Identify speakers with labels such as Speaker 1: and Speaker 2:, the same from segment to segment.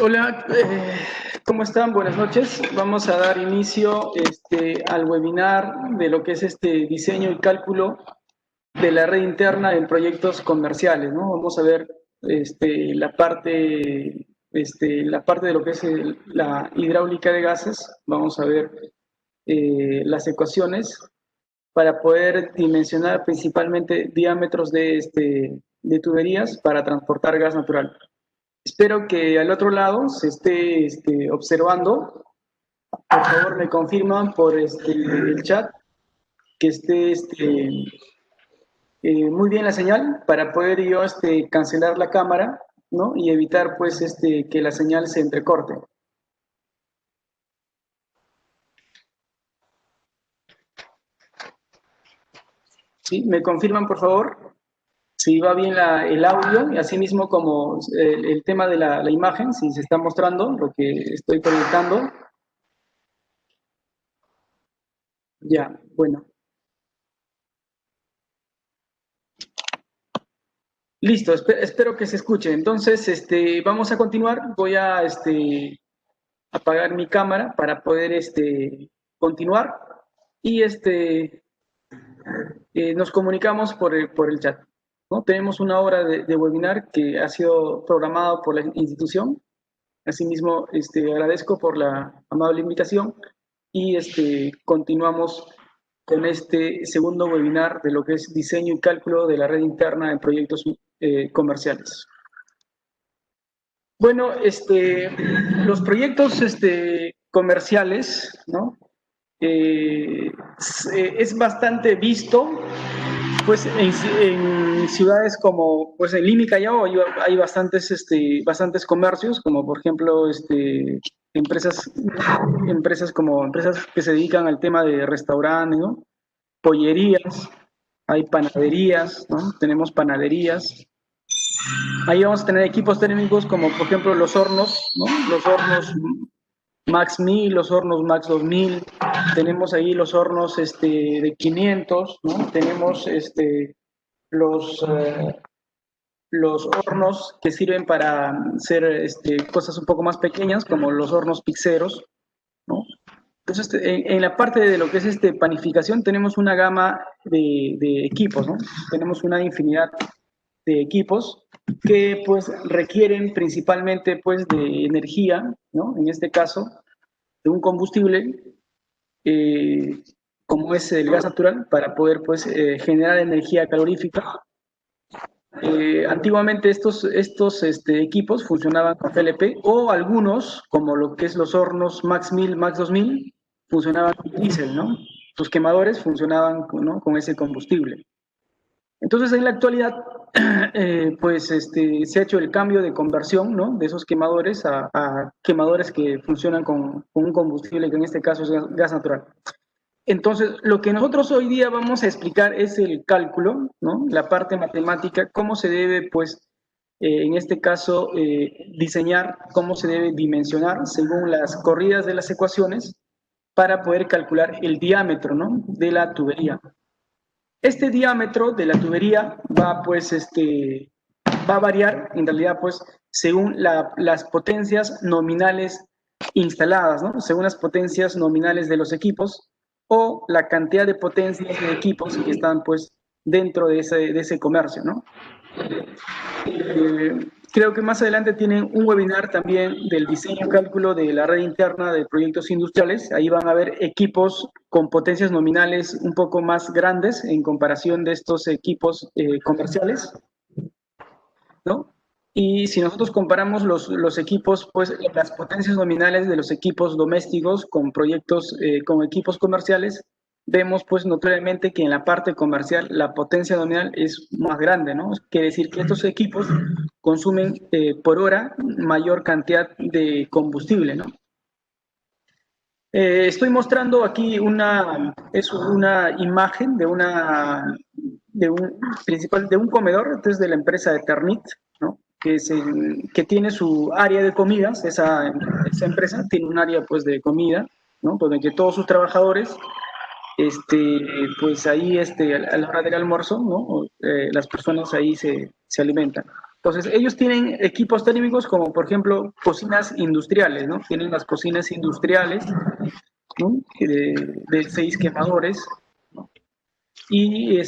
Speaker 1: Hola, ¿cómo están? Buenas noches. Vamos a dar inicio al webinar de lo que es diseño y cálculo de la red interna en proyectos comerciales, ¿no? Vamos a ver la parte de lo que es la hidráulica de gases. Vamos a ver las ecuaciones para poder dimensionar principalmente diámetros de tuberías para transportar gas natural. Espero que al otro lado se esté observando. Por favor, me confirman por el chat que esté muy bien la señal para poder yo cancelar la cámara, ¿no? Y evitar pues que la señal se entrecorte. ¿Sí? ¿Me confirman, por favor? Si va bien el audio y asimismo como el tema de la imagen, si se está mostrando lo que estoy proyectando. Ya, bueno. Listo, espero que se escuche. Entonces, vamos a continuar. Voy a apagar mi cámara para poder continuar y nos comunicamos por el chat, ¿no? Tenemos una hora de webinar que ha sido programado por la institución. Asimismo, agradezco por la amable invitación y continuamos con este segundo webinar de lo que es diseño y cálculo de la red interna en proyectos comerciales. Bueno, los proyectos comerciales, ¿no? Es bastante visto, pues en ciudades como, pues en Lima y Callao hay bastantes comercios, como por ejemplo, empresas empresas que se dedican al tema de restaurantes, ¿no? Pollerías, hay panaderías, ¿no? Tenemos panaderías. Ahí vamos a tener equipos térmicos como por ejemplo los hornos, ¿no? Los hornos Max 1000, los hornos Max 2000, tenemos ahí los hornos de 500, ¿no? Tenemos los, eh, los hornos que sirven para hacer cosas un poco más pequeñas, como los hornos pizzeros, ¿no? Entonces, en la parte de lo que es panificación, tenemos una gama de equipos, ¿no? Tenemos una infinidad de equipos que pues requieren principalmente pues de energía, ¿no? En este caso, de un combustible eh, como es el gas natural para poder pues generar energía calorífica. Antiguamente estos equipos funcionaban con FLP o algunos, como lo que es los hornos Max 1000, Max 2000, funcionaban con diésel, ¿no? Sus quemadores funcionaban ¿no? con ese combustible. Entonces, en la actualidad, pues se ha hecho el cambio de conversión, ¿no? De esos quemadores a quemadores que funcionan con un combustible que en este caso es gas natural. Entonces, lo que nosotros hoy día vamos a explicar es el cálculo, ¿no? La parte matemática, cómo se debe, pues, en este caso, diseñar, cómo se debe dimensionar según las corridas de las ecuaciones para poder calcular el diámetro, ¿no? De la tubería. Este diámetro de la tubería va, pues, va a variar, en realidad, pues, según las potencias nominales instaladas, ¿no? Según las potencias nominales de los equipos o la cantidad de potencias de equipos que están, pues, dentro de ese comercio, ¿no? Creo que más adelante tienen un webinar también del diseño y cálculo de la red interna de proyectos industriales. Ahí van a ver equipos con potencias nominales un poco más grandes en comparación de estos equipos comerciales, ¿no? Y si nosotros comparamos los equipos, pues las potencias nominales de los equipos domésticos con proyectos, con equipos comerciales, vemos pues notoriamente que en la parte comercial la potencia nominal es más grande, ¿no? Quiere decir que estos equipos consumen por hora mayor cantidad de combustible, ¿no? Estoy mostrando aquí es una imagen de un comedor, entonces de la empresa de Ternit, ¿no? Que tiene su área de comidas, esa empresa tiene un área pues de comida, ¿no? Donde que todos sus trabajadores, pues ahí a la hora del almuerzo, ¿no? Las personas ahí se alimentan. Entonces, ellos tienen equipos térmicos como, por ejemplo, cocinas industriales, ¿no? Tienen las cocinas industriales, ¿no? De 6 quemadores, ¿no? Y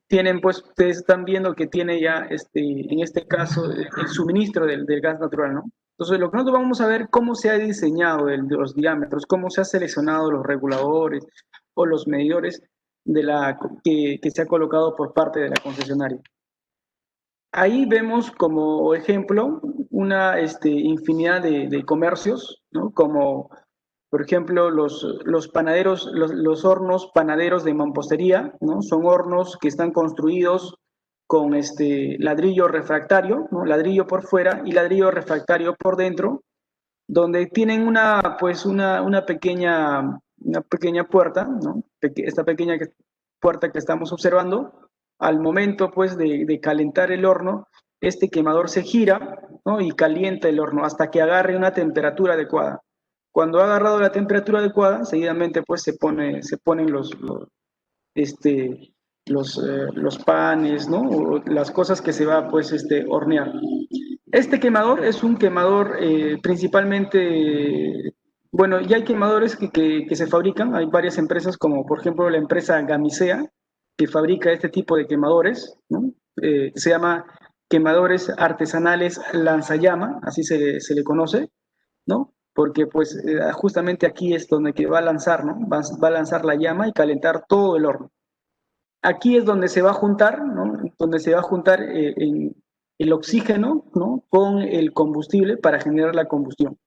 Speaker 1: tienen, pues, ustedes están viendo que tiene ya, en este caso, el suministro del gas natural, ¿no? Entonces, lo que nosotros vamos a ver cómo se ha diseñado los diámetros, cómo se ha seleccionado los reguladores o los medidores que se ha colocado por parte de la concesionaria. Ahí vemos como ejemplo una infinidad de comercios, ¿no? Como por ejemplo los panaderos, los hornos panaderos de mampostería, ¿no? Son hornos que están construidos con ladrillo refractario, ¿no? Ladrillo por fuera y ladrillo refractario por dentro, donde tienen una pequeña puerta, ¿no? Esta pequeña puerta que estamos observando, al momento pues de calentar el horno, este quemador se gira, ¿no? Y calienta el horno hasta que agarre una temperatura adecuada. Cuando ha agarrado la temperatura adecuada, seguidamente pues se ponen los panes, ¿no? O las cosas que se va pues hornear. Este quemador es un quemador principalmente, bueno, ya hay quemadores que se fabrican, hay varias empresas como por ejemplo la empresa Gamisea, que fabrica este tipo de quemadores, ¿no? Se llama quemadores artesanales lanzallama, así se le conoce, ¿no? Porque pues justamente aquí es donde que va a lanzar, ¿no? Va a lanzar la llama y calentar todo el horno. Aquí es donde se va a juntar, ¿no? Donde se va a juntar el oxígeno, ¿no? Con el combustible para generar la combustión.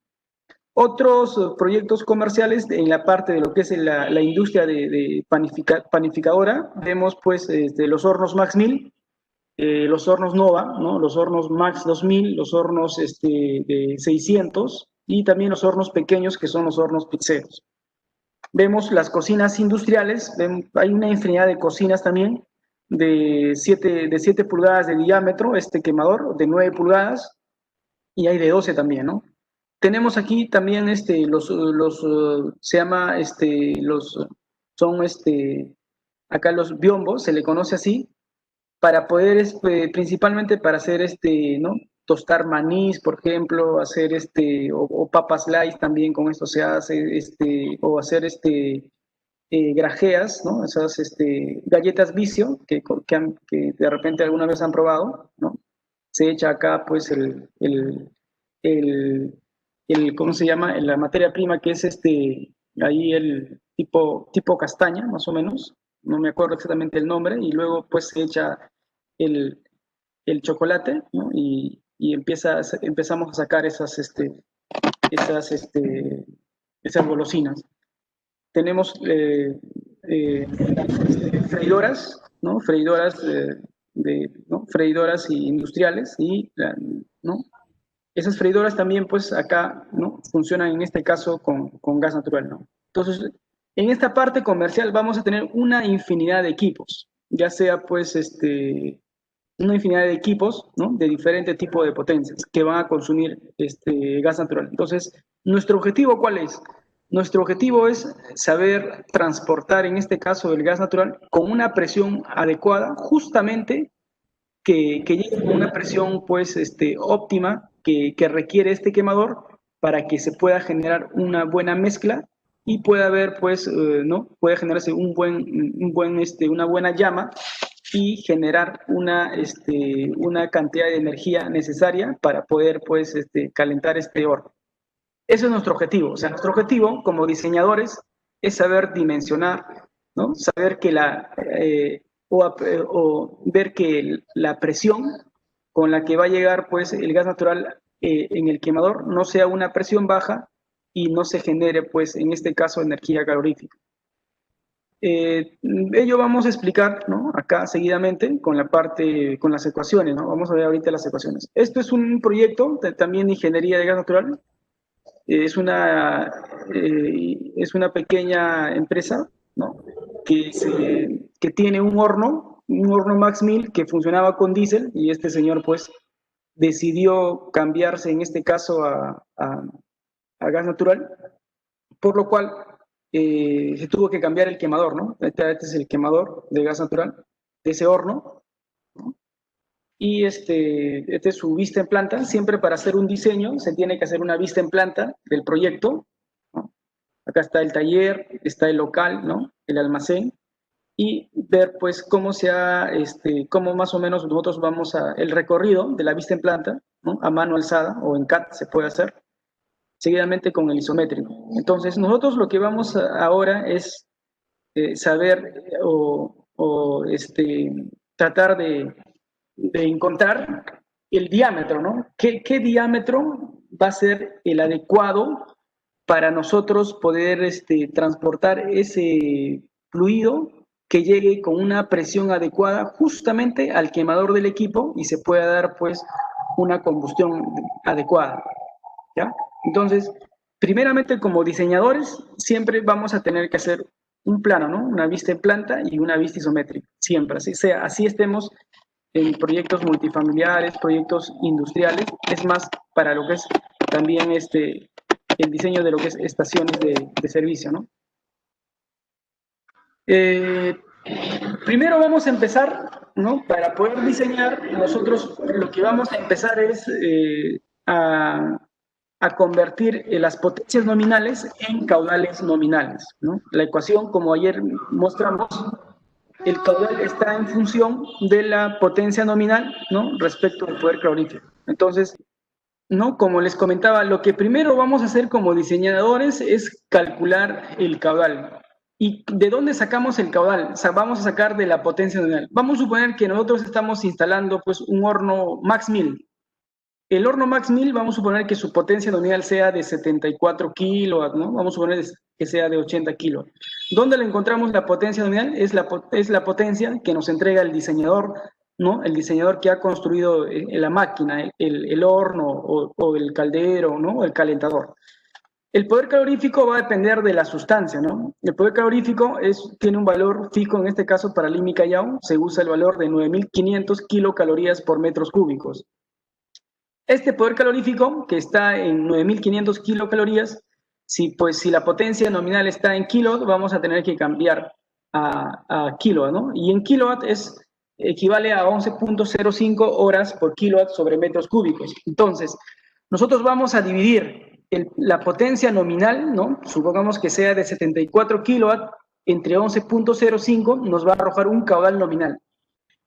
Speaker 1: Otros proyectos comerciales en la parte de lo que es la industria de panificadora, vemos pues los hornos Max 1000, los hornos Nova, ¿no? Los hornos Max 2000, los hornos de 600 y también los hornos pequeños que son los hornos pizzeros. Vemos las cocinas industriales, hay una infinidad de cocinas también de 7 pulgadas de diámetro, este quemador, de 9 pulgadas, y hay de 12 también, ¿no? Tenemos aquí también se llama, son acá los biombos, se le conoce así, para poder, principalmente para hacer, ¿no? Tostar manís, por ejemplo, hacer o papas slice también con esto se hace, o hacer grajeas, ¿no? Esas galletas vicio que de repente alguna vez han probado, ¿no? Se echa acá pues el, ¿cómo se llama? La materia prima que es ahí el tipo castaña, más o menos, no me acuerdo exactamente el nombre, y luego pues se echa el, el chocolate, ¿no? Y empezamos a sacar esas, esas golosinas. Tenemos freidoras, ¿no? Freidoras, ¿no? Freidoras industriales ¿no? Esas freidoras también, pues acá, ¿no? Funcionan en este caso con gas natural, ¿no? Entonces, en esta parte comercial vamos a tener una infinidad de equipos, ya sea pues una infinidad de equipos, ¿no? De diferente tipo de potencias que van a consumir gas natural. Entonces, ¿nuestro objetivo cuál es? Nuestro objetivo es saber transportar, en este caso, el gas natural con una presión adecuada, justamente que llegue con una presión pues óptima que requiere este quemador para que se pueda generar una buena mezcla y pueda haber pues, ¿no? Puede generarse una buena llama y generar una cantidad de energía necesaria para poder pues calentar este horno. Ese es nuestro objetivo. O sea, nuestro objetivo como diseñadores es saber dimensionar, ¿no? Saber que o ver que la presión con la que va a llegar pues el gas natural en el quemador no sea una presión baja y no se genere pues en este caso energía calorífica. Ello vamos a explicar, ¿no? Acá seguidamente con con las ecuaciones, ¿no? Vamos a ver ahorita las ecuaciones. Esto es un proyecto también de ingeniería de gas natural. Es una pequeña empresa, ¿no? Que tiene un horno Max 1000 que funcionaba con diésel y este señor pues decidió cambiarse en este caso a gas natural, por lo cual se tuvo que cambiar el quemador, ¿no? Este es el quemador de gas natural de ese horno, ¿no? y este es su vista en planta. Siempre para hacer un diseño se tiene que hacer una vista en planta del proyecto, ¿no? Acá está el taller, está el local, ¿no? El almacén, y ver pues cómo cómo más o menos nosotros vamos el recorrido de la vista en planta, ¿no? A mano alzada o en CAD se puede hacer, seguidamente con el isométrico. Entonces nosotros lo que vamos ahora es saber tratar de encontrar el diámetro, ¿no? ¿Qué diámetro va a ser el adecuado para nosotros poder transportar ese fluido que llegue con una presión adecuada justamente al quemador del equipo y se pueda dar pues una combustión adecuada, ¿ya? Entonces, primeramente como diseñadores siempre vamos a tener que hacer un plano, ¿no? Una vista en planta y una vista isométrica, siempre, así sea, así estemos en proyectos multifamiliares, proyectos industriales, es más para lo que es también el diseño de lo que es estaciones de servicio, ¿no? Primero vamos a empezar, ¿no? Para poder diseñar, nosotros lo que vamos a empezar es a convertir las potencias nominales en caudales nominales, ¿no? La ecuación, como ayer mostramos, el caudal está en función de la potencia nominal, ¿no? Respecto al poder calorífico. Entonces, ¿no? Como les comentaba, lo que primero vamos a hacer como diseñadores es calcular el caudal. ¿Y de dónde sacamos el caudal? O sea, vamos a sacar de la potencia nominal. Vamos a suponer que nosotros estamos instalando pues un horno Max 1000. El horno Max 1000, vamos a suponer que su potencia nominal sea de 74 kilos, ¿no? Vamos a suponer que sea de 80 kilos. ¿Dónde le encontramos la potencia nominal? Es la potencia que nos entrega el diseñador, ¿no? El diseñador que ha construido la máquina, el horno o el caldero, ¿no? O el calentador. El poder calorífico va a depender de la sustancia, ¿no? El poder calorífico tiene un valor fijo, en este caso para Limy Callao, se usa el valor de 9.500 kilocalorías por metros cúbicos. Este poder calorífico, que está en 9.500 kilocalorías, si la potencia nominal está en kilos, vamos a tener que cambiar a kilowatt, ¿no? Y en kilowatt equivale a 11.05 horas por kilowatt sobre metros cúbicos. Entonces, nosotros vamos a dividir la potencia nominal, ¿no? Supongamos que sea de 74 kilowatt, entre 11.05 nos va a arrojar un caudal nominal.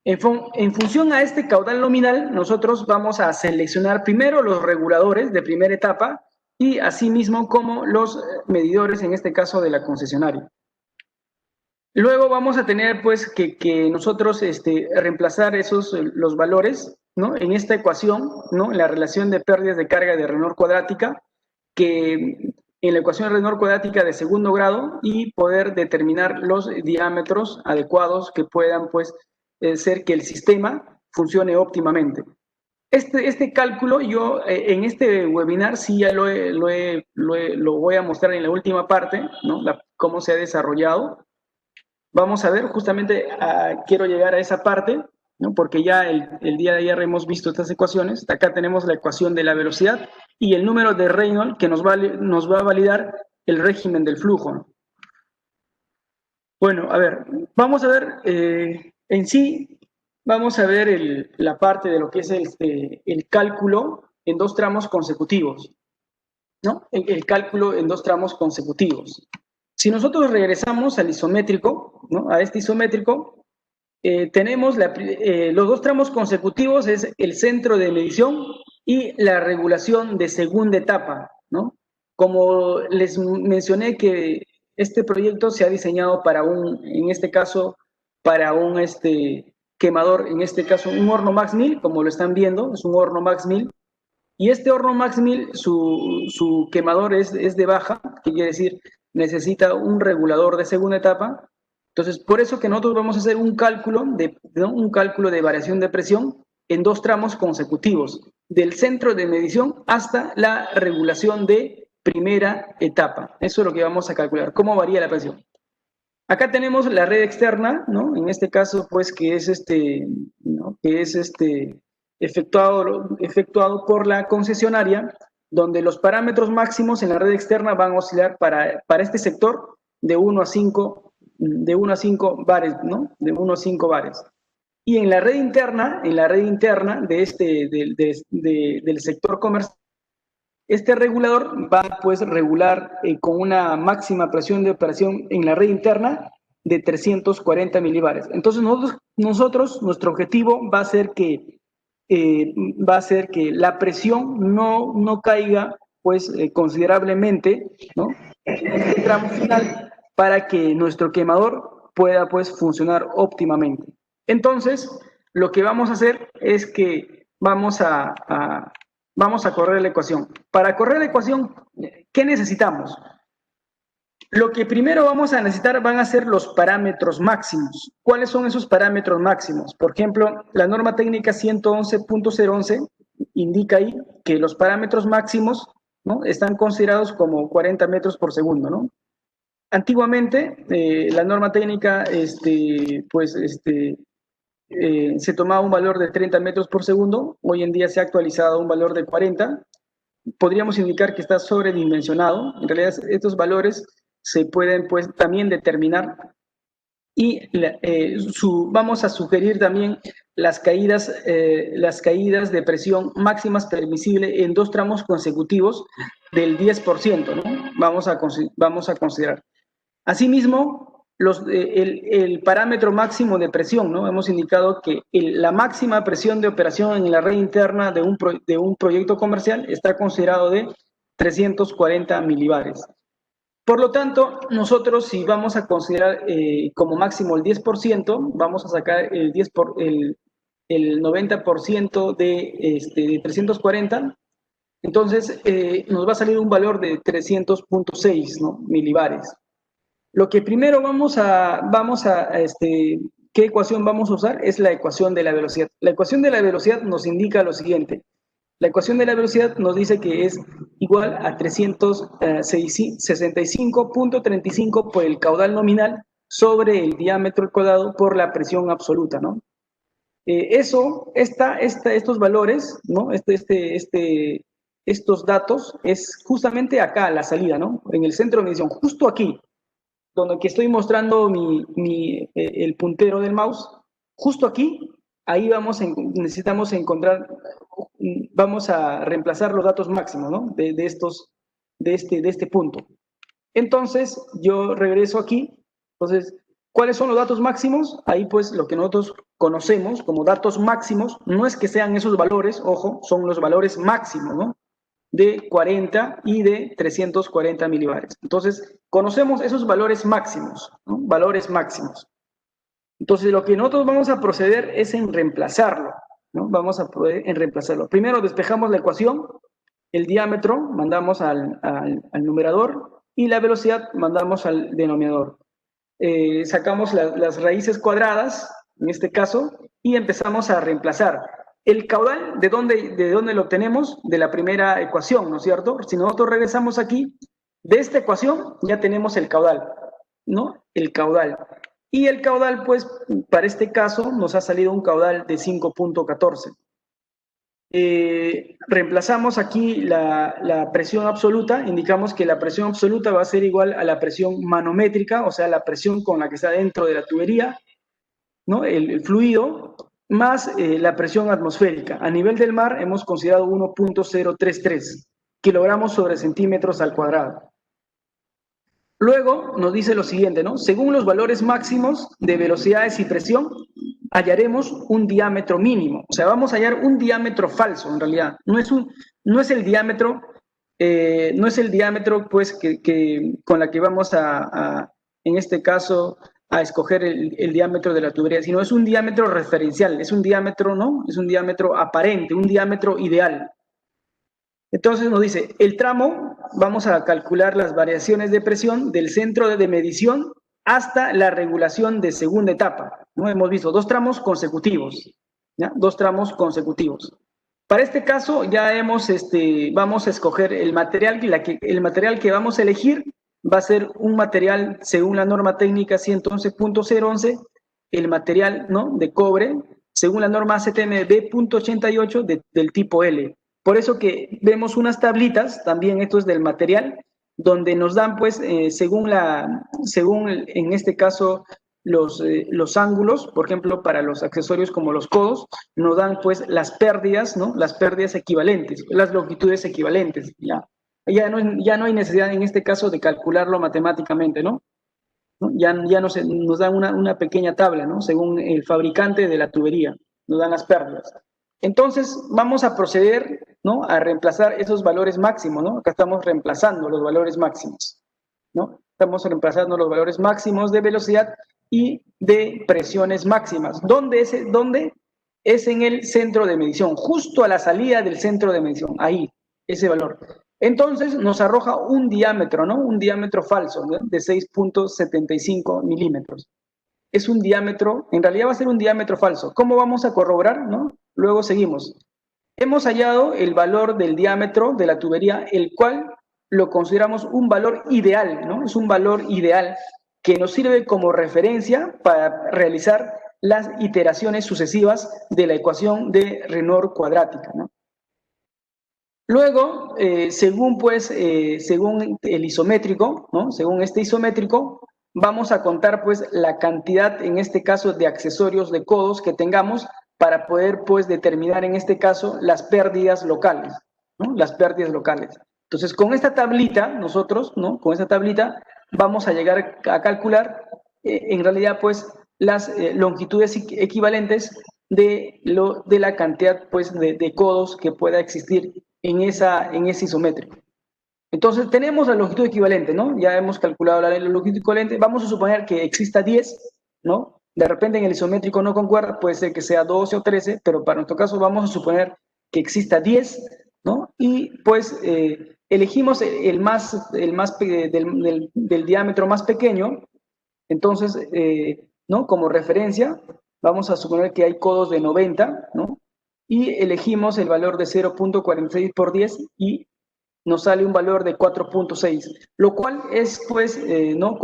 Speaker 1: En función a este caudal nominal, nosotros vamos a seleccionar primero los reguladores de primera etapa y asimismo como los medidores, en este caso de la concesionaria. Luego vamos a tener pues que nosotros reemplazar los valores, ¿no? En esta ecuación, ¿no? En la relación de pérdidas de carga de Reynolds cuadrática, que en la ecuación de Reynolds cuadrática de segundo grado, y poder determinar los diámetros adecuados que puedan pues ser que el sistema funcione óptimamente. Este cálculo yo en este webinar sí ya lo voy a mostrar en la última parte, ¿no? Cómo se ha desarrollado. Vamos a ver, justamente quiero llegar a esa parte, ¿no? Porque ya el día de ayer hemos visto estas ecuaciones. Acá tenemos la ecuación de la velocidad y el número de Reynolds que nos va a validar el régimen del flujo, ¿no? Bueno, a ver, vamos a ver en sí, vamos a ver la parte de lo que es el cálculo en dos tramos consecutivos, ¿no? El cálculo en dos tramos consecutivos. Si nosotros regresamos al isométrico, ¿no? A este isométrico, tenemos los dos tramos consecutivos, es el centro de medición y la regulación de segunda etapa, ¿no? Como les mencioné que este proyecto se ha diseñado en este caso, para un quemador, en este caso un horno Max 1000, como lo están viendo, es un horno Max 1000, y este horno Max 1000, su quemador es de baja, que quiere decir necesita un regulador de segunda etapa. Entonces, por eso que nosotros vamos a hacer un cálculo de variación de presión en dos tramos consecutivos, del centro de medición hasta la regulación de primera etapa. Eso es lo que vamos a calcular, cómo varía la presión. Acá tenemos la red externa, ¿no? En este caso, pues, que es ¿no? Que es efectuado por la concesionaria, donde los parámetros máximos en la red externa van a oscilar para este sector de 1 a 5 bares, ¿no? De 1 a 5 bares. Y en la red interna del sector comercial, este regulador va pues regular con una máxima presión de operación en la red interna de 340 milibares. Entonces nuestro objetivo va a ser que la presión no caiga pues considerablemente, ¿no?, en este tramo final, para que nuestro quemador pueda pues funcionar óptimamente. Entonces, lo que vamos a hacer es que vamos a correr la ecuación. Para correr la ecuación, ¿qué necesitamos? Lo que primero vamos a necesitar van a ser los parámetros máximos. ¿Cuáles son esos parámetros máximos? Por ejemplo, la norma técnica 111.011 indica ahí que los parámetros máximos, ¿no?, están considerados como 40 metros por segundo, ¿no? Antiguamente, la norma técnica, se tomaba un valor de 30 metros por segundo. Hoy en día se ha actualizado a un valor de 40. Podríamos indicar que está sobredimensionado. En realidad, estos valores se pueden pues también determinar, y vamos a sugerir también las caídas de presión máximas permisibles en 2 tramos consecutivos del 10%, ¿no? Vamos a considerar. Asimismo, el parámetro máximo de presión, ¿no? Hemos indicado que la máxima presión de operación en la red interna de un proyecto comercial está considerado de 340 milibares. Por lo tanto, nosotros, si vamos a considerar como máximo el 10%, vamos a sacar el 90% de 340, entonces nos va a salir un valor de 300.6, ¿no?, milibares. Lo que primero ¿qué ecuación vamos a usar? Es la ecuación de la velocidad. La ecuación de la velocidad nos indica lo siguiente. La ecuación de la velocidad nos dice que es igual a 365.35 por el caudal nominal sobre el diámetro cuadrado por la presión absoluta, ¿no? Estos valores, ¿no?, estos datos es justamente acá la salida, ¿no?, en el centro de medición, justo aquí, donde que estoy mostrando el puntero del mouse, justo aquí, ahí necesitamos encontrar, vamos a reemplazar los datos máximos, ¿no?, de este punto. Entonces, yo regreso aquí. Entonces, ¿cuáles son los datos máximos? Ahí, pues, lo que nosotros conocemos como datos máximos, no es que sean esos valores, ojo, son los valores máximos, ¿no?, de 40 y de 340 milibares. Entonces, conocemos esos valores máximos, ¿no?, valores máximos. Entonces, lo que nosotros vamos a proceder es en reemplazarlo, ¿no? Vamos a poder en reemplazarlo. Primero despejamos la ecuación, el diámetro mandamos al numerador y la velocidad mandamos al denominador. Sacamos las raíces cuadradas, en este caso, y empezamos a reemplazar. El caudal, ¿de dónde lo obtenemos? De la primera ecuación, ¿no es cierto? Si nosotros regresamos aquí, de esta ecuación ya tenemos el caudal, ¿no? El caudal. Y el caudal, pues, para este caso, nos ha salido un caudal de 5.14. Reemplazamos aquí la presión absoluta, indicamos que la presión absoluta va a ser igual a la presión manométrica, o sea, la presión con la que está dentro de la tubería, ¿no?, el fluido, más la presión atmosférica. A nivel del mar hemos considerado 1.033 kilogramos sobre centímetros al cuadrado. Luego nos dice lo siguiente, ¿no? Según los valores máximos de velocidades y presión, hallaremos un diámetro mínimo. O sea, vamos a hallar un diámetro falso, en realidad. No es el diámetro, pues, con la que vamos en este caso, a escoger el diámetro de la tubería, sino es un diámetro referencial, es un diámetro, ¿no?, es un diámetro aparente, un diámetro ideal. Entonces nos dice, el tramo, vamos a calcular las variaciones de presión del centro de medición hasta la regulación de segunda etapa, ¿no? Hemos visto 2 tramos consecutivos, ¿ya? 2 tramos consecutivos. Para este caso ya vamos a escoger el material que vamos a elegir, va a ser un material según la norma técnica 111.011, el material, ¿no?, de cobre, según la norma ACTM B.88 del tipo L. Por eso que vemos unas tablitas, también esto es del material, donde nos dan, pues, según en este caso, los ángulos, por ejemplo, para los accesorios como los codos, nos dan pues las pérdidas, ¿no? Las pérdidas equivalentes, las longitudes equivalentes, ¿ya? Ya no hay necesidad en este caso de calcularlo matemáticamente, ¿no? ¿No? Ya nos dan una pequeña tabla, ¿no? Según el fabricante de la tubería, nos dan las pérdidas. Entonces, vamos a proceder, ¿no? A reemplazar esos valores máximos, ¿no? Acá estamos reemplazando los valores máximos, ¿no? Estamos reemplazando los valores máximos de velocidad y de presiones máximas. ¿Dónde es? ¿Dónde? Es en el centro de medición, justo a la salida del centro de medición, ahí, ese valor. Entonces nos arroja un diámetro, ¿no? Un diámetro falso, ¿no? De 6.75 milímetros. Es un diámetro, en realidad va a ser un diámetro falso. ¿Cómo vamos a corroborar, no? Luego seguimos. Hemos hallado el valor del diámetro de la tubería, el cual lo consideramos un valor ideal, ¿no? Es un valor ideal que nos sirve como referencia para realizar las iteraciones sucesivas de la ecuación de Reynolds cuadrática, ¿no? Luego, según el isométrico, ¿no? Según este isométrico, vamos a contar pues la cantidad, en este caso, de accesorios de codos que tengamos para poder pues determinar en este caso las pérdidas locales, ¿no? Las pérdidas locales. Entonces, con esta tablita, nosotros, ¿no? Con esta tablita vamos a llegar a calcular en realidad pues las longitudes equivalentes de la cantidad pues de codos que pueda existir en ese isométrico. Entonces tenemos la longitud equivalente, ¿no? Ya hemos calculado la longitud equivalente. Vamos a suponer que exista 10, ¿no? De repente en el isométrico no concuerda, puede ser que sea 12 o 13, pero para nuestro caso vamos a suponer que exista 10, ¿no? Y pues elegimos del diámetro más pequeño. Entonces, ¿no? Como referencia, vamos a suponer que hay codos de 90, ¿no? Y elegimos el valor de 0.46 por 10 y nos sale un valor de 4.6, lo cual es, pues, ¿no?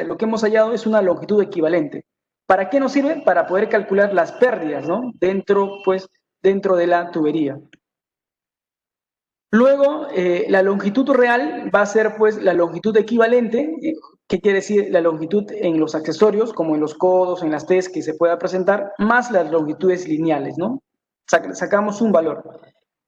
Speaker 1: Lo que hemos hallado es una longitud equivalente. ¿Para qué nos sirve? Para poder calcular las pérdidas, ¿no? Dentro de la tubería. Luego, la longitud real va a ser, pues, la longitud equivalente. ¿Qué quiere decir la longitud en los accesorios, como en los codos, en las T's que se pueda presentar, más las longitudes lineales, ¿no? Sacamos un valor.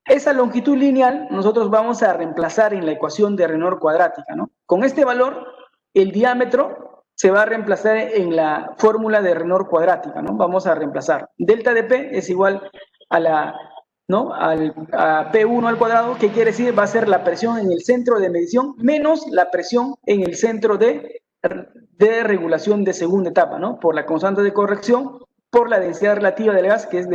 Speaker 1: Esa longitud lineal nosotros vamos a reemplazar en la ecuación de Reynolds cuadrática, ¿no? Con este valor, el diámetro se va a reemplazar en la fórmula de Reynolds cuadrática, ¿no? Vamos a reemplazar. Delta de P es igual a la, ¿no? A P1 al cuadrado, que quiere decir va a ser la presión en el centro de medición menos la presión en el centro de regulación de segunda etapa, ¿no? Por la constante de corrección, por la densidad relativa del gas, que es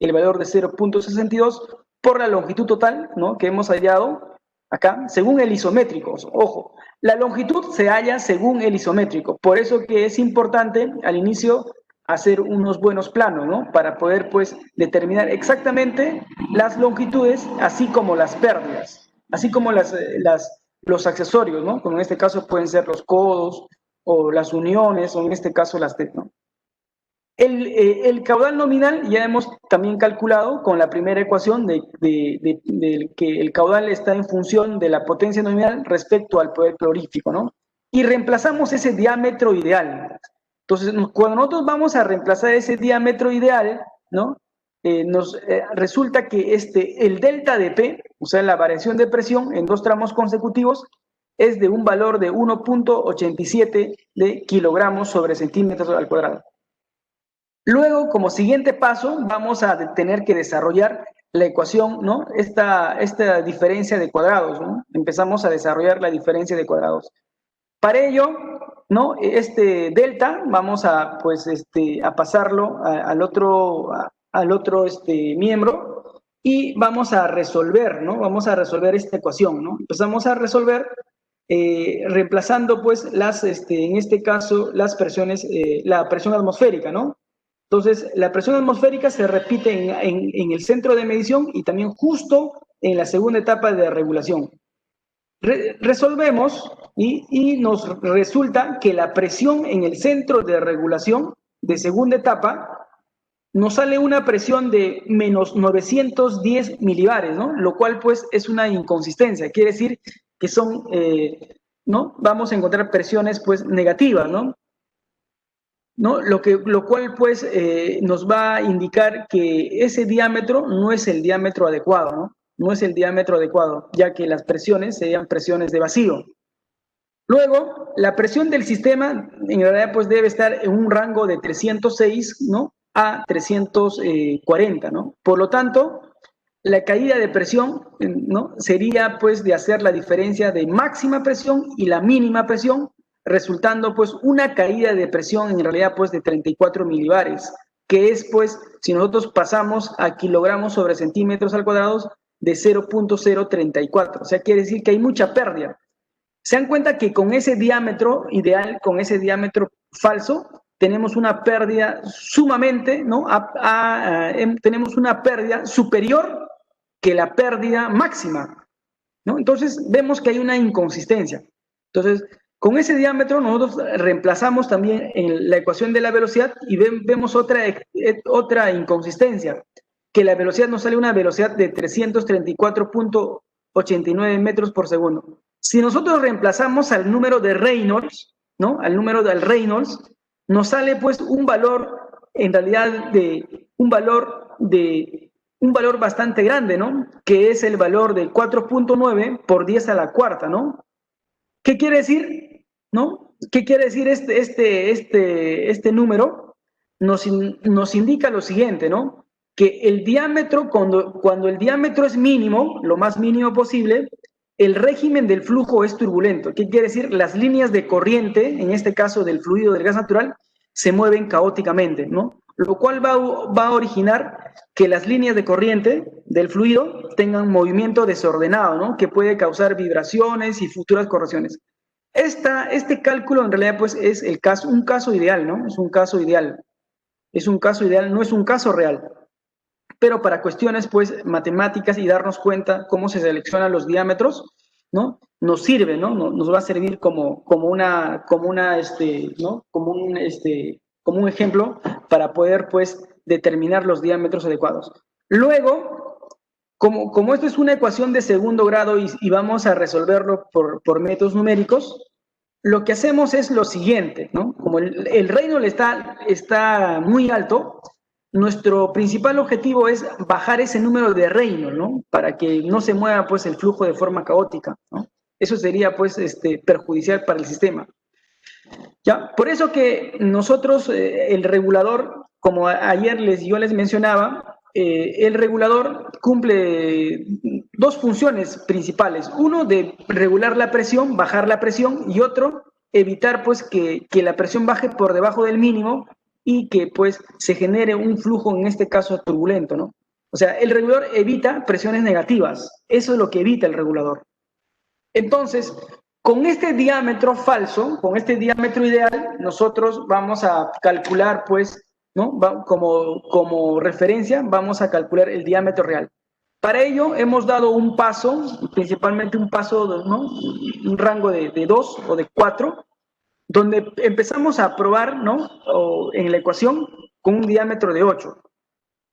Speaker 1: el valor de 0.62, por la longitud total, ¿no? Que hemos hallado acá, según el isométrico. Ojo, la longitud se halla según el isométrico. Por eso que es importante al inicio hacer unos buenos planos, ¿no? Para poder, pues, determinar exactamente las longitudes, así como las pérdidas, así como los accesorios, ¿no? Como en este caso pueden ser los codos o las uniones, o en este caso las T, ¿no? El caudal nominal ya hemos también calculado con la primera ecuación de que el caudal está en función de la potencia nominal respecto al poder calorífico, ¿no? Y reemplazamos ese diámetro ideal. Entonces, cuando nosotros vamos a reemplazar ese diámetro ideal, ¿no? Resulta que el delta de P, o sea, la variación de presión en dos tramos consecutivos, es de un valor de 1.87 de kilogramos sobre centímetros al cuadrado. Luego, como siguiente paso, vamos a tener que desarrollar la ecuación, ¿no? Esta diferencia de cuadrados, ¿no? Empezamos a desarrollar la diferencia de cuadrados. Para ello, ¿no? Este delta, vamos a, pues, a pasarlo al otro miembro y vamos a resolver, ¿no? Vamos a resolver esta ecuación, ¿no? Empezamos a resolver reemplazando, pues, en este caso, las presiones, la presión atmosférica, ¿no? Entonces, la presión atmosférica se repite en el centro de medición y también justo en la segunda etapa de regulación. Resolvemos y nos resulta que la presión en el centro de regulación de segunda etapa nos sale una presión de menos 910 milibares, ¿no? Lo cual, pues, es una inconsistencia. Quiere decir que son, ¿no? Vamos a encontrar presiones, pues, negativas, ¿no? ¿no? Lo cual pues nos va a indicar que ese diámetro no es el diámetro adecuado, ¿no? No es el diámetro adecuado, ya que las presiones serían presiones de vacío. Luego, la presión del sistema en realidad pues debe estar en un rango de 306, ¿no?, a 340, ¿no? Por lo tanto, la caída de presión, ¿no?, sería pues de hacer la diferencia de máxima presión y la mínima presión, resultando pues una caída de presión en realidad pues de 34 milibares, que es pues, si nosotros pasamos a kilogramos sobre centímetros al cuadrado, de 0.034, o sea, quiere decir que hay mucha pérdida. Se dan cuenta que con ese diámetro ideal, con ese diámetro falso, tenemos una pérdida sumamente, ¿no? Tenemos una pérdida superior que la pérdida máxima, ¿no? Entonces vemos que hay una inconsistencia. Entonces, con ese diámetro nosotros reemplazamos también en la ecuación de la velocidad y vemos otra inconsistencia, que la velocidad nos sale una velocidad de 334.89 metros por segundo. Si nosotros reemplazamos al número de Reynolds, ¿no?, al número del Reynolds, nos sale pues un valor, en realidad, un valor bastante grande, ¿no?, que es el valor de 4.9 por 10 a la cuarta, ¿no? ¿Qué quiere decir? ¿No? ¿Qué quiere decir este número? Nos indica lo siguiente, ¿no? Que el diámetro, cuando el diámetro es mínimo, lo más mínimo posible, el régimen del flujo es turbulento. ¿Qué quiere decir? Las líneas de corriente, en este caso del fluido del gas natural, se mueven caóticamente, ¿no? Lo cual va a originar que las líneas de corriente del fluido tengan movimiento desordenado, ¿no?, que puede causar vibraciones y futuras corrosiones. Este cálculo en realidad pues es un caso ideal, ¿no? Es un caso ideal. Es un caso ideal, no es un caso real. Pero para cuestiones pues matemáticas y darnos cuenta cómo se seleccionan los diámetros, ¿no?, nos sirve, ¿no? Nos va a servir como un ejemplo para poder pues determinar los diámetros adecuados. Luego, como esto es una ecuación de segundo grado y vamos a resolverlo por métodos numéricos, lo que hacemos es lo siguiente, ¿no? Como el Reynolds está muy alto, nuestro principal objetivo es bajar ese número de Reynolds, ¿no?, para que no se mueva pues el flujo de forma caótica, ¿no? Eso sería pues perjudicial para el sistema. ¿Ya? Por eso que nosotros, el regulador, como ayer yo les mencionaba, el regulador cumple dos funciones principales. Uno, de regular la presión, bajar la presión, y otro, evitar pues que la presión baje por debajo del mínimo y que pues se genere un flujo, en este caso turbulento, ¿no? O sea, el regulador evita presiones negativas. Eso es lo que evita el regulador. Entonces, con este diámetro falso, con este diámetro ideal, nosotros vamos a calcular, pues, ¿no?, como referencia, vamos a calcular el diámetro real. Para ello, hemos dado un paso, principalmente un paso, ¿no?, un rango de 2 o de 4, donde empezamos a probar, ¿no?, en la ecuación con un diámetro de 8.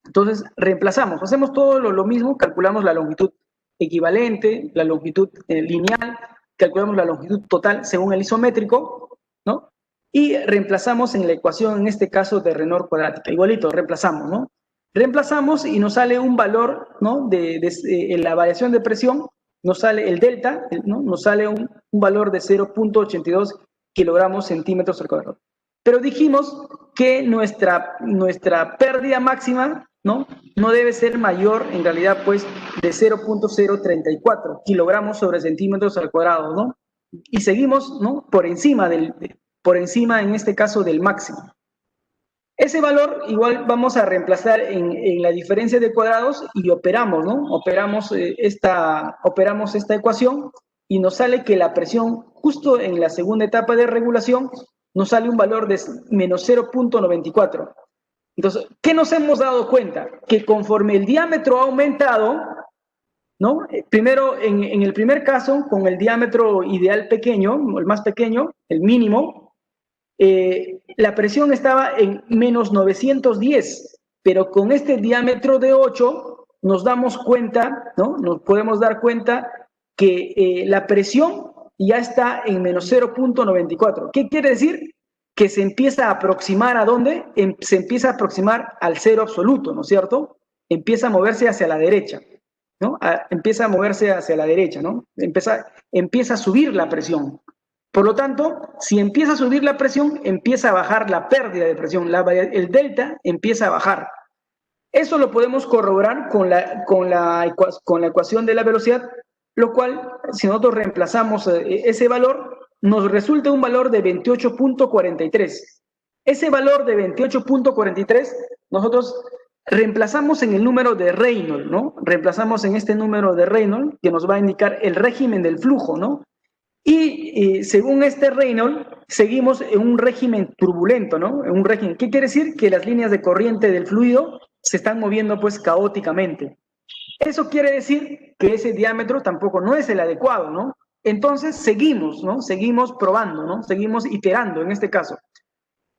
Speaker 1: Entonces, reemplazamos, hacemos todo lo mismo, calculamos la longitud equivalente, la longitud lineal, calculamos la longitud total según el isométrico, ¿no? Y reemplazamos en la ecuación, en este caso, de Reynolds cuadrática. Igualito, reemplazamos, ¿no? Reemplazamos y nos sale un valor, ¿no?, en la variación de presión, nos sale el delta, ¿no?, nos sale un valor de 0.82 kilogramos centímetros al cuadrado. Pero dijimos que nuestra pérdida máxima, ¿no?, no debe ser mayor, en realidad, pues, de 0.034 kilogramos sobre centímetros al cuadrado, ¿no? Y seguimos, ¿no?, por encima, en este caso, del máximo. Ese valor igual vamos a reemplazar en la diferencia de cuadrados y operamos, ¿no? Operamos esta ecuación y nos sale que la presión, justo en la segunda etapa de regulación, nos sale un valor de menos 0.94. Entonces, ¿qué nos hemos dado cuenta? Que conforme el diámetro ha aumentado, ¿no? Primero, en el primer caso, con el diámetro ideal pequeño, el más pequeño, el mínimo, la presión estaba en menos 910, pero con este diámetro de 8 nos damos cuenta, ¿no?, nos podemos dar cuenta que la presión ya está en menos 0.94. ¿Qué quiere decir? que se empieza a aproximar ¿a dónde? Se empieza a aproximar al cero absoluto, ¿no es cierto? Empieza a moverse hacia la derecha, ¿no? Empieza a moverse hacia la derecha, ¿no? Empieza a subir la presión. Por lo tanto, si empieza a subir la presión, empieza a bajar la pérdida de presión, el delta empieza a bajar. Eso lo podemos corroborar con la ecuación de la velocidad, lo cual, si nosotros reemplazamos ese valor, nos resulta un valor de 28.43. Ese valor de 28.43, nosotros reemplazamos en el número de Reynolds, ¿no? Reemplazamos en este número de Reynolds, que nos va a indicar el régimen del flujo, ¿no? Y según este Reynolds, seguimos en un régimen turbulento, ¿no? En un régimen. ¿Qué quiere decir? Que las líneas de corriente del fluido se están moviendo pues caóticamente. Eso quiere decir que ese diámetro tampoco no es el adecuado, ¿no? Entonces seguimos, ¿no? Seguimos probando, ¿no? Seguimos iterando en este caso.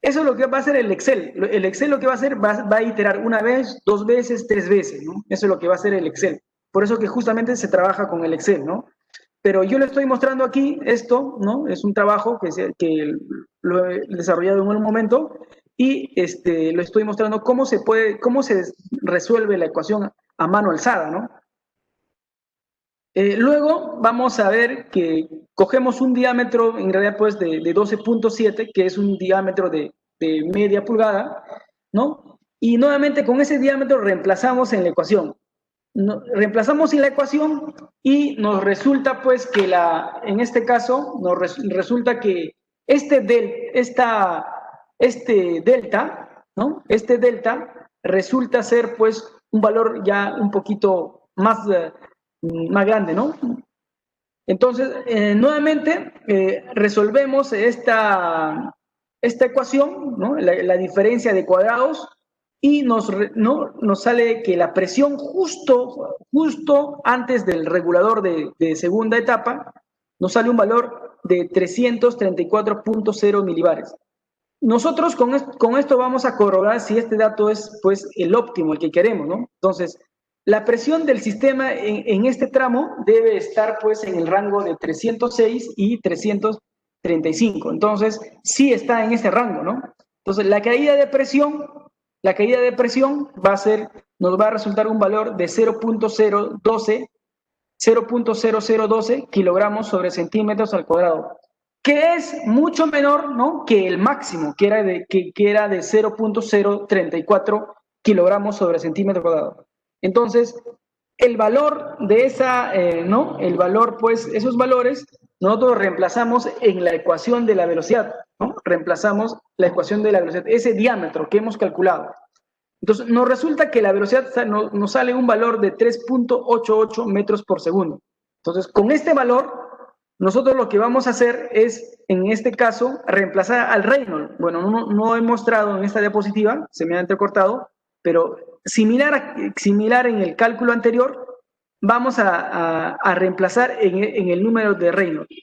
Speaker 1: Eso es lo que va a hacer el Excel. El Excel lo que va a hacer, va a iterar una vez, dos veces, tres veces, ¿no? Eso es lo que va a hacer el Excel. Por eso que justamente se trabaja con el Excel, ¿no? Pero yo le estoy mostrando aquí esto, ¿no? Es un trabajo que lo he desarrollado en un momento y lo estoy mostrando cómo se resuelve la ecuación a mano alzada, ¿no? Luego vamos a ver que cogemos un diámetro, en realidad pues de 12.7, que es un diámetro de media pulgada, ¿no? Y nuevamente con ese diámetro reemplazamos en la ecuación. Reemplazamos en la ecuación y nos resulta pues que en este caso nos resulta que este delta, ¿no? Este delta resulta ser pues un valor ya un poquito más grande, ¿no? Entonces, nuevamente resolvemos esta ecuación, ¿no? La diferencia de cuadrados, y nos sale que la presión justo antes del regulador de segunda etapa, nos sale un valor de 334.0 milibares. Nosotros con esto vamos a corroborar si este dato es pues el óptimo, el que queremos, ¿no? Entonces, la presión del sistema en este tramo debe estar pues en el rango de 306 y 335. Entonces, sí está en ese rango, ¿no? Entonces, la caída de presión nos va a resultar un valor de 0.0012 kilogramos sobre centímetros al cuadrado, que es mucho menor, ¿no?, que el máximo, que era de 0.034 kilogramos sobre centímetro cuadrado. Entonces, el valor de el valor, pues, esos valores, nosotros reemplazamos en la ecuación de la velocidad, ¿no? Reemplazamos la ecuación de la velocidad, ese diámetro que hemos calculado. Entonces, nos resulta que la velocidad nos sale un valor de 3.88 metros por segundo. Entonces, con este valor, nosotros lo que vamos a hacer es, en este caso, reemplazar al Reynolds. Bueno, no he mostrado en esta diapositiva, se me ha entrecortado, pero similar en el cálculo anterior, vamos a reemplazar en el número de Reynolds.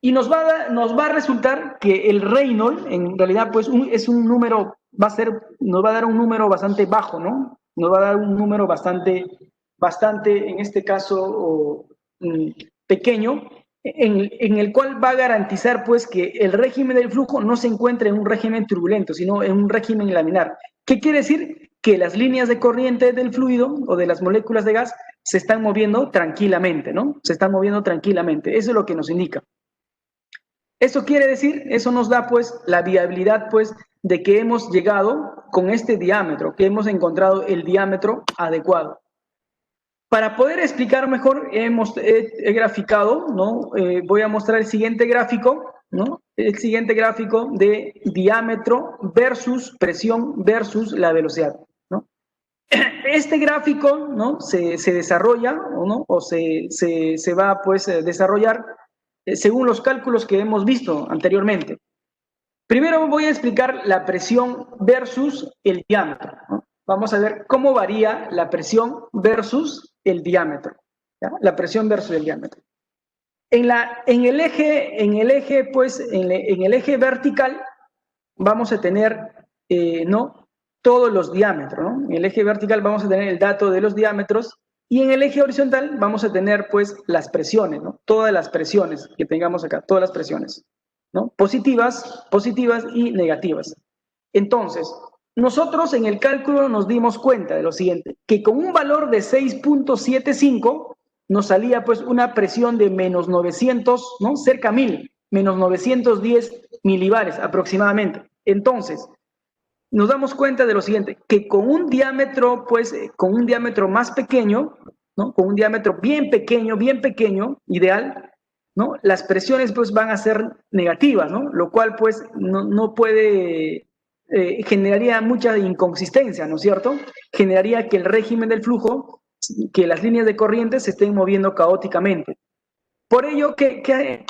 Speaker 1: Y nos va a resultar que el Reynolds, en realidad, pues es un número, nos va a dar un número bastante bajo, ¿no? Nos va a dar un número bastante, en este caso, pequeño, en el cual va a garantizar, pues, que el régimen del flujo no se encuentre en un régimen turbulento, sino en un régimen laminar. ¿Qué quiere decir? Que las líneas de corriente del fluido o de las moléculas de gas se están moviendo tranquilamente, ¿no? Se están moviendo tranquilamente. Eso es lo que nos indica. Eso quiere decir, eso nos da pues la viabilidad pues de que hemos llegado con este diámetro, que hemos encontrado el diámetro adecuado. Para poder explicar mejor, he graficado, ¿no? Voy a mostrar el siguiente gráfico, ¿no? El siguiente gráfico de diámetro versus presión versus la velocidad, ¿no? Este gráfico, ¿no?, se desarrolla, ¿no?, o se va pues a desarrollar según los cálculos que hemos visto anteriormente. Primero voy a explicar la presión versus el diámetro, ¿no? Vamos a ver cómo varía la presión versus el diámetro, ¿ya? La presión versus el diámetro. En el eje vertical vamos a tener, ¿no?, todos los diámetros, ¿no? En el eje vertical vamos a tener el dato de los diámetros, y en el eje horizontal vamos a tener pues las presiones, ¿no? Todas las presiones que tengamos acá, todas las presiones. ¿no? Positivas y negativas. Entonces, nosotros en el cálculo nos dimos cuenta de lo siguiente, que con un valor de 6.75 nos salía pues una presión de menos 900, ¿no? Cerca a 1000, menos 910 milibares aproximadamente. Entonces, nos damos cuenta de lo siguiente, que con un diámetro, pues, con un diámetro más pequeño, ¿no? Con un diámetro bien pequeño, ideal, ¿no? Las presiones, pues, van a ser negativas, ¿no? Lo cual, pues, no puede, generaría mucha inconsistencia, ¿no es cierto? Generaría que el régimen del flujo, que las líneas de corriente se estén moviendo caóticamente. Por ello, ¿qué